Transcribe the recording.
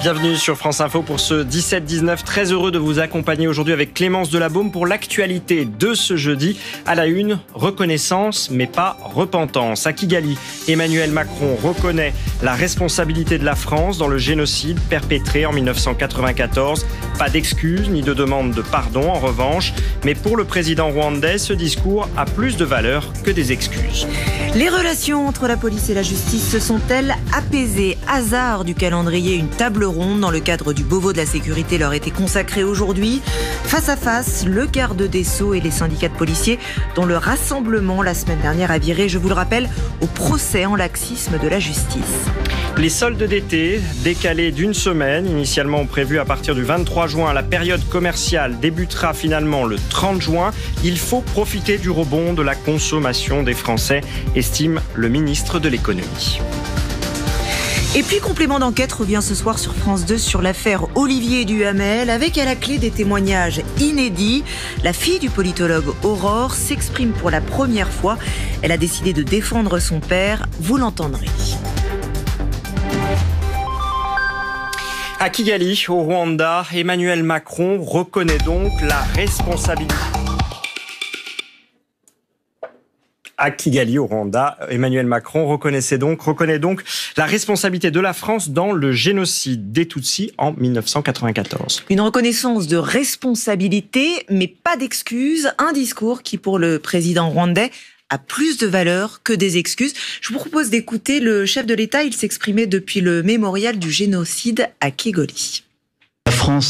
Bienvenue sur France Info pour ce 17-19. Très heureux de vous accompagner aujourd'hui avec Clémence Delabaume pour l'actualité de ce jeudi. À la une, reconnaissance mais pas repentance. À Kigali, Emmanuel Macron reconnaît la responsabilité de la France dans le génocide perpétré en 1994. Pas d'excuses ni de demande de pardon en revanche. Mais pour le président rwandais, ce discours a plus de valeur que des excuses. Les relations entre la police et la justice se sont-elles apaisées? Hasard du calendrier, une table ronde dans le cadre du Beauvau de la sécurité leur était consacrée aujourd'hui. Face à face, le garde des Sceaux et les syndicats de policiers dont le rassemblement la semaine dernière a viré, je vous le rappelle, au procès en laxisme de la justice. Les soldes d'été, décalés d'une semaine, initialement prévus à partir du 23 juin, la période commerciale débutera finalement le 30 juin. Il faut profiter du rebond de la consommation des Français, estime le ministre de l'économie. Et puis, complément d'enquête revient ce soir sur France 2 sur l'affaire Olivier Duhamel, avec à la clé des témoignages inédits. La fille du politologue Aurore s'exprime pour la première fois. Elle a décidé de défendre son père. Vous l'entendrez. À Kigali, au Rwanda, Emmanuel Macron reconnaît donc la responsabilité. À Kigali, au Rwanda, Emmanuel Macron reconnaît donc la responsabilité de la France dans le génocide des Tutsis en 1994. Une reconnaissance de responsabilité, mais pas d'excuses. Un discours qui, pour le président rwandais, a plus de valeur que des excuses. Je vous propose d'écouter le chef de l'État. Il s'exprimait depuis le mémorial du génocide à Kigali. La France